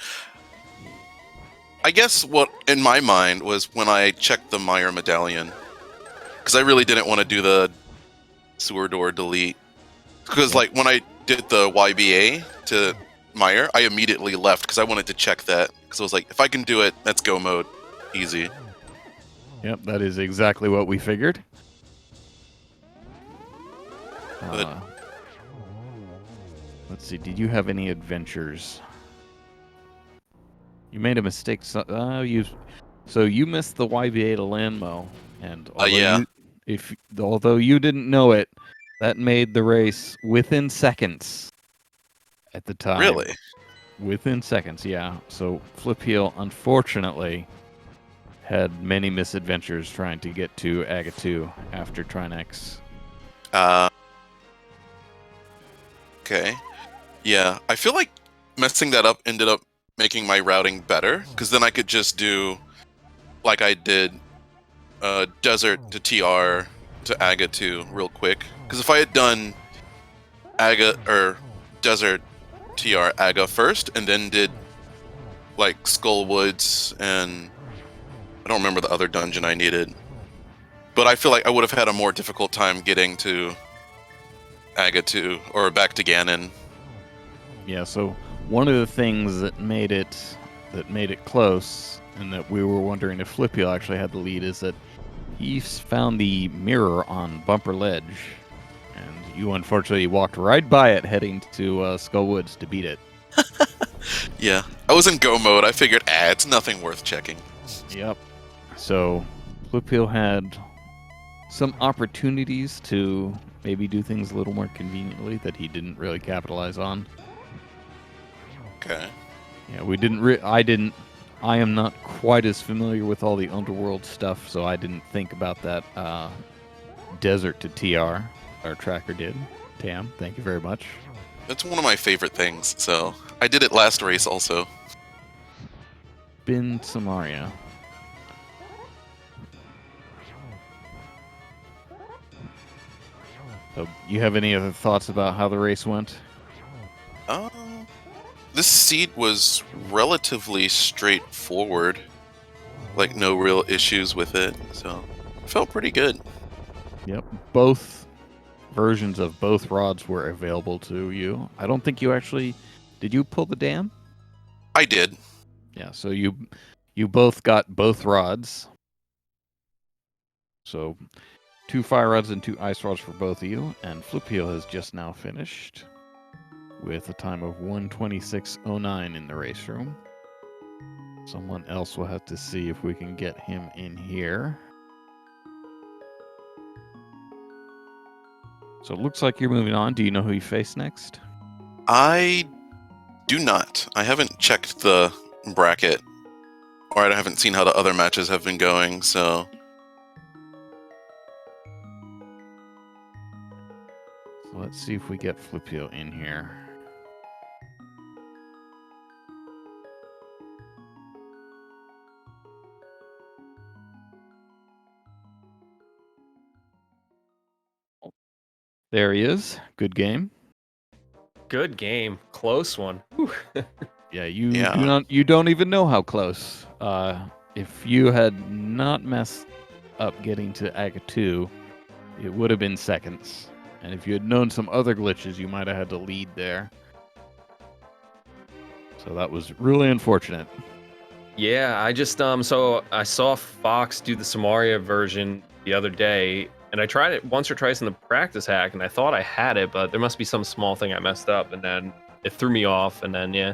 I guess what in my mind was when I checked the Meyer medallion, because I really didn't want to do the sewer door delete. Because like when I did the YBA to Meyer, I immediately left because I wanted to check that. Because I was like, if I can do it, that's go mode, easy. Yep, that is exactly what we figured. Let's see. Did you have any adventures? You made a mistake. So you missed the YBA to Landmo, and although you didn't know it, that made the race within seconds. At the time, Really? Within seconds, yeah. So Flipheal, unfortunately, had many misadventures trying to get to Aga 2 after Trinex. Okay. Yeah, I feel like messing that up ended up making my routing better, because then I could just do, like I did, Desert to TR to Aga 2 real quick. Because if I had done Aga, or Desert TR Aga first, and then did, like, Skullwoods, and I don't remember the other dungeon I needed. But I feel like I would have had a more difficult time getting to Aga 2, or back to Ganon. Yeah, so one of the things that made it close, and that we were wondering if Flipheal actually had the lead, is that he found the mirror on Bumper Ledge, and you unfortunately walked right by it heading to Skullwoods to beat it. Yeah, I was in go mode. I figured, it's nothing worth checking. Yep. So Flipheal had some opportunities to maybe do things a little more conveniently that he didn't really capitalize on. Okay. Yeah, we didn't. I am not quite as familiar with all the underworld stuff, so I didn't think about that desert to TR. Our tracker did. Tam, thank you very much. That's one of my favorite things. So I did it last race also. Bin Samaria. So, you have any other thoughts about how the race went? This seed was relatively straightforward. Like, no real issues with it. So it felt pretty good. Yep. Both versions of both rods were available to you. I don't think you actually... Did you pull the dam? I did. Yeah, so you both got both rods. So 2 fire rods and 2 ice rods for both of you, and Flipheal has just now finished with a time of 1:26:09 in the race room. Someone else will have to see if we can get him in here. So it looks like you're moving on. Do you know who you face next? I do not. I haven't checked the bracket, or I haven't seen how the other matches have been going, so... So let's see if we get Flipheal in here. There he is. Good game. Good game. Close one. Yeah, you don't even know how close. If you had not messed up getting to Aga 2, it would have been seconds. And if you had known some other glitches, you might have had to lead there. So that was really unfortunate. Yeah, I just so I saw Fox do the Samaria version the other day, and I tried it once or twice in the practice hack, and I thought I had it, but there must be some small thing I messed up, and then it threw me off, and then yeah,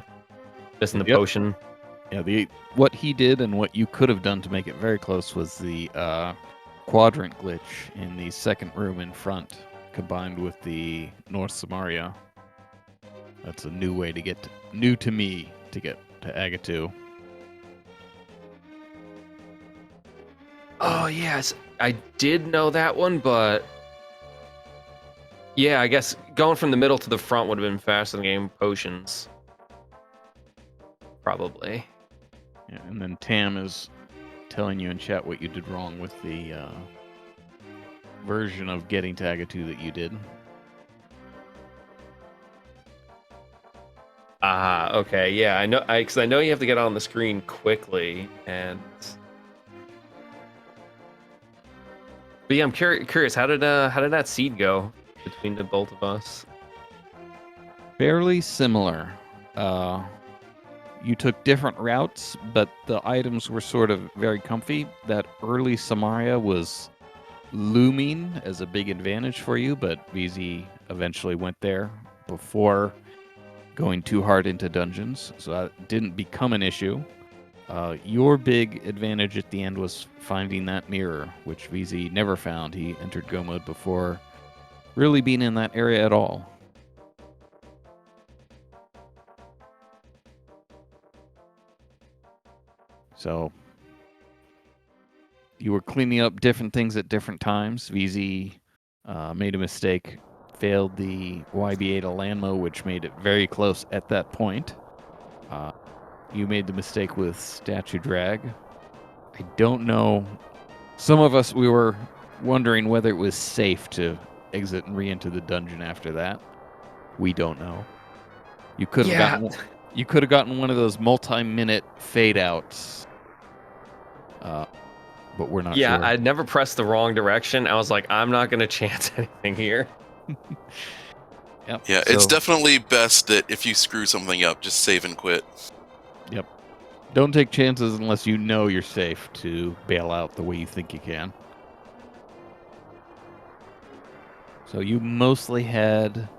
missing the potion. Yeah, what he did and what you could have done to make it very close was the quadrant glitch in the second room in front, combined with the North Samaria. That's a new way to get new to me to get to Aga 2. Oh yes, I did know that one, but yeah, I guess going from the middle to the front would have been faster than getting potions. Probably. Yeah, and then Tam is telling you in chat what you did wrong with the version of getting to Aga 2 that you did. Okay, yeah, I know, because I know you have to get on the screen quickly, and but yeah, I'm curious, how did that seed go between the both of us? Fairly similar. You took different routes, but the items were sort of very comfy. That early Samaria was looming as a big advantage for you, but VZ eventually went there before going too hard into dungeons, so that didn't become an issue. Your big advantage at the end was finding that mirror, which VZ never found. He entered Go mode before really being in that area at all. So you were cleaning up different things at different times. VZ made a mistake, failed the YBA to Landmo, which made it very close at that point. You made the mistake with Statue Drag. I don't know. Some of us, we were wondering whether it was safe to exit and re-enter the dungeon after that. We don't know. You could have gotten one of those multi-minute fade outs. But we're not sure. Yeah, I'd never pressed the wrong direction. I was like, I'm not gonna chance anything here. Yep. Yeah, it's definitely best that if you screw something up, just save and quit. Yep. Don't take chances unless you know you're safe to bail out the way you think you can. So you mostly had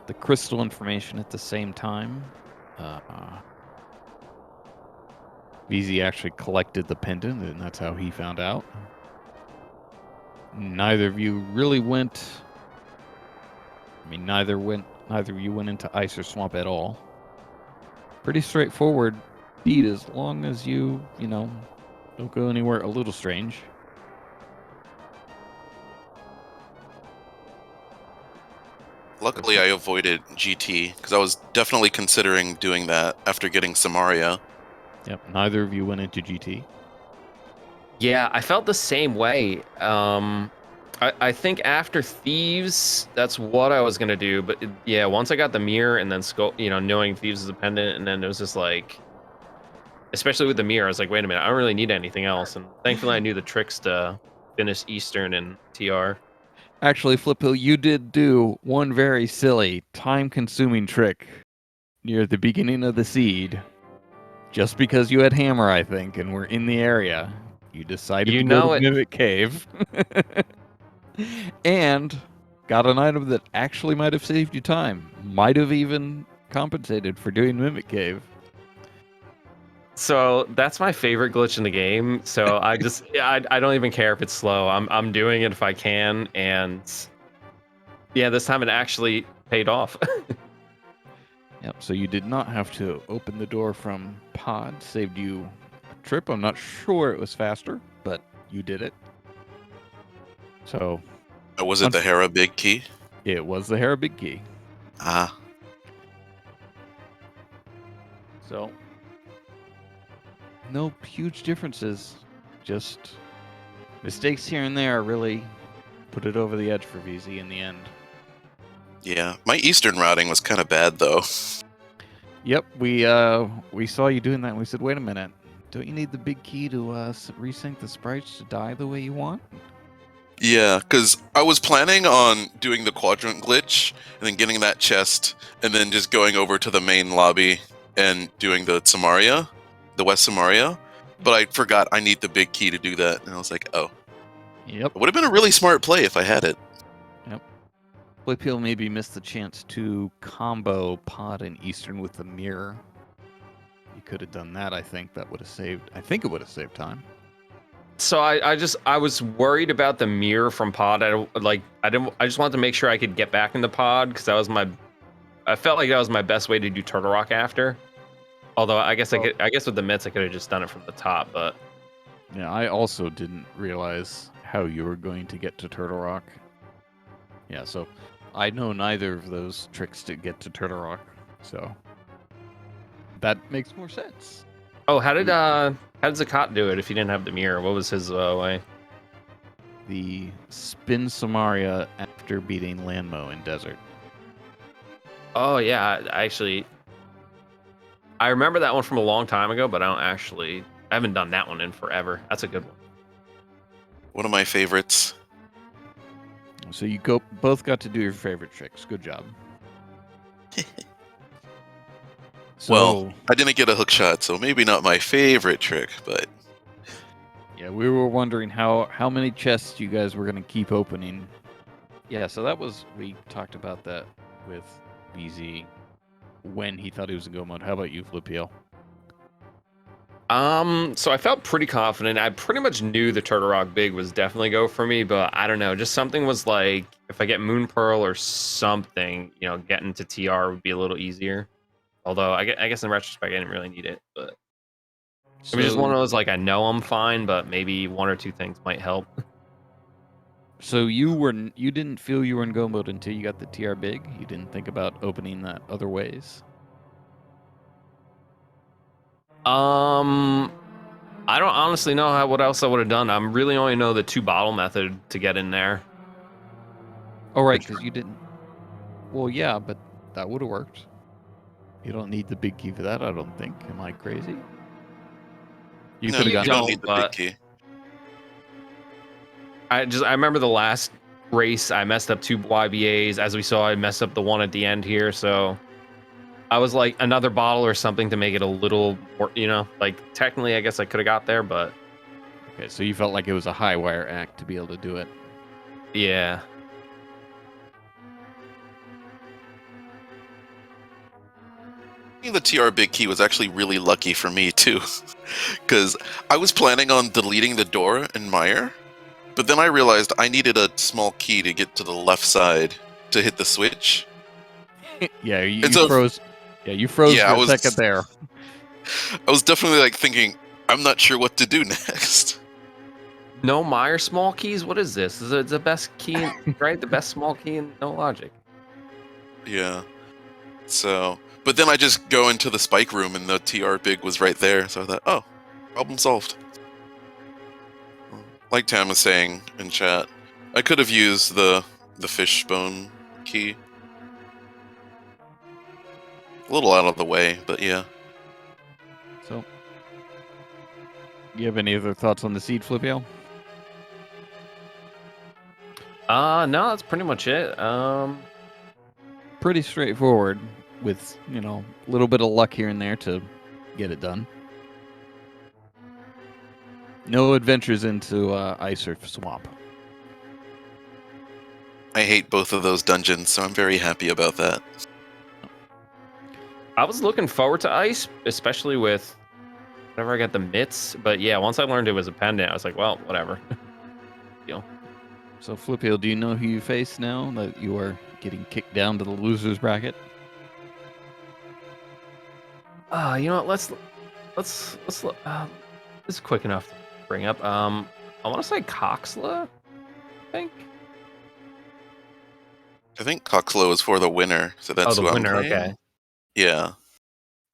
the crystal information at the same time. VZ actually collected the pendant, and that's how he found out. Neither of you really went... I mean, neither of you went into Ice or Swamp at all. pretty straightforward beat as long as you know, don't go anywhere a little strange. Luckily, I avoided GT because I was definitely considering doing that after getting Samaria. Yep, neither of you went into GT. Yeah, I felt the same way. I think after Thieves, that's what I was gonna do. But yeah, once I got the mirror and then knowing Thieves is a pendant, and then it was just like, especially with the mirror, I was like, wait a minute, I don't really need anything else. And thankfully, I knew the tricks to finish Eastern and TR. Actually, Flipheal, you did do one very silly, time-consuming trick near the beginning of the seed. Just because you had hammer, I think, and were in the area, you decided You to go know to it. Mimic Cave. And got an item that actually might have saved you time. Might have even compensated for doing Mimic Cave. So that's my favorite glitch in the game. So I just, I don't even care if it's slow. I'm doing it if I can, and yeah, this time it actually paid off. Yep, so you did not have to open the door from pod. Saved you a trip. I'm not sure it was faster, but you did it. So Was it the Hera big key? it was the Hera Big Key. Ah. So no huge differences. Just mistakes here and there really put it over the edge for VZ in the end. Yeah, my Eastern routing was kind of bad though. Yep, we saw you doing that and we said, wait a minute, don't you need the big key to resync the sprites to die the way you want? Yeah, because I was planning on doing the quadrant glitch and then getting that chest and then just going over to the main lobby and doing the Samaria, the West Samaria. But I forgot I need the big key to do that. And I was like, oh. Yep. It would have been a really smart play if I had it. Yep. Flipheal maybe missed the chance to combo Pod and Eastern with the mirror. You could have done that, I think. That would have saved, I think it would have saved time. So I was worried about the mirror from pod. I just wanted to make sure I could get back in the pod because I felt like that was my best way to do Turtle Rock after. Although I guess with the mitts I could have just done it from the top, but Yeah, I also didn't realize how you were going to get to Turtle Rock. Yeah, so I know neither of those tricks to get to Turtle Rock, so that makes more sense. oh, how did Zakat do it if he didn't have the mirror? What was his way? The spin Samaria after beating Landmo in Desert. Oh yeah, I remember that one from a long time ago, but I haven't done that one in forever. That's a good one. One of my favorites. So you both got to do your favorite tricks. Good job. So, Well, I didn't get a hook shot, so maybe not my favorite trick, but yeah, we were wondering how many chests you guys were going to keep opening. Yeah, so we talked about that with BZ when he thought he was in go mode. How about you, Flipheal? So I felt pretty confident. I pretty much knew the Turtle Rock Big was definitely go for me, but I don't know. Just something was like, if I get Moon Pearl or something, getting to TR would be a little easier. Although I guess in retrospect, I didn't really need it. But it was just one of those, like, I know I'm fine, but maybe one or two things might help. So you didn't feel you were in go mode until you got the TR Big? You didn't think about opening that other ways? I don't honestly know what else I would have done. I really only know the 2 bottle method to get in there. Oh, right, because you didn't... Well, yeah, but that would have worked. You don't need the big key for that, I don't think. Am I crazy? You no, could have you gotten... don't need the big key. I remember the last race, I messed up 2 YBAs. As we saw, I messed up the one at the end here, so I was like another bottle or something to make it a little more, like technically I guess I could have got there, but Okay, so you felt like it was a high wire act to be able to do it. yeah. The TR big key was actually really lucky for me too, because I was planning on deleting the door in Meyer, but then I realized I needed a small key to get to the left side to hit the switch. Yeah, you And so- froze. Yeah, you froze Yeah, for I a was- second there. I was definitely like thinking, I'm not sure what to do next. No Meyer small keys. What is this? Is it the best key, right? The best small key in No Logic. Yeah. So, but then I just go into the spike room and the TR big was right there. So I thought, oh, problem solved. Like Tam was saying in chat, I could have used the fishbone key. A little out of the way, but yeah. So, you have any other thoughts on the seed, Flipheal? No, that's pretty much it. Pretty straightforward, with a little bit of luck here and there to get it done. No adventures into ice or swamp. I hate both of those dungeons, so I'm very happy about that. I was looking forward to ice, especially with whenever I got the mitts. But yeah, once I learned it was a pendant, I was like, well, whatever. So, Flipheal, do you know who you face now that you are getting kicked down to the losers bracket? You know what? Let's this is quick enough to bring up. I want to say Coxla, I think. I think Coxlow is for the winner, so that's the who winner, I'm playing. okay. Yeah.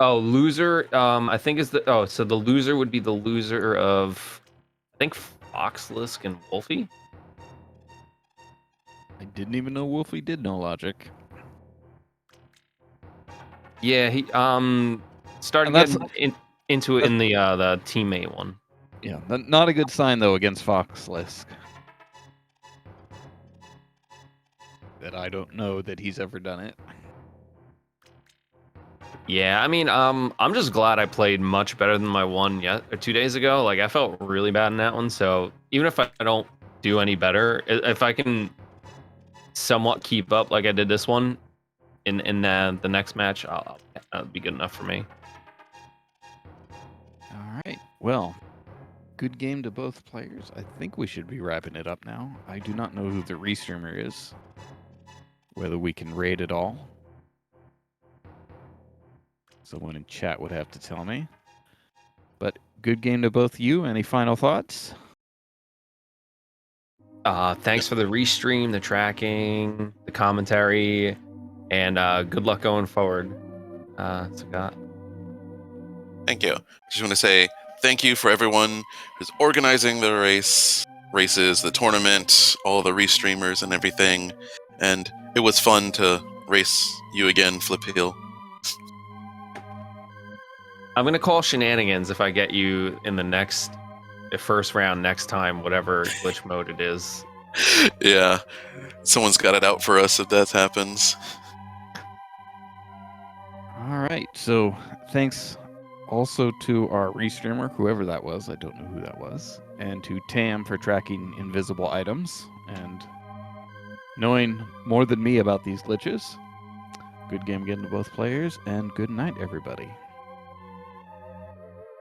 Oh, loser. I think is the so the loser would be the loser of, I think, Foxlisk and Wolfie. I didn't even know Wolfie did No Logic. Yeah, he started And that's- getting into it in the teammate one. Yeah, not a good sign though against Foxlisk. That I don't know that he's ever done it. Yeah, I mean, I'm just glad I played much better than my one 2 days ago. Like, I felt really bad in that one. So even if I don't do any better, if I can somewhat keep up like I did this one in the next match, that'll be good enough for me. All right. Well, good game to both players. I think we should be wrapping it up now. I do not know who the restreamer is. Whether we can raid at all. Someone in chat would have to tell me. But good game to both you. Any final thoughts? Thanks for the restream, the tracking, the commentary, and good luck going forward. Scott. Thank you. Just want to say thank you for everyone who's organizing the races, the tournament, all the restreamers and everything. And it was fun to race you again, Flipheal. I'm gonna call shenanigans if I get you in the first round next time, whatever glitch mode it is. Yeah. Someone's got it out for us if that happens. All right. So thanks also to our restreamer, whoever that was. I don't know who that was. And to Tam for tracking invisible items and knowing more than me about these glitches. Good game again to both players, and good night, everybody.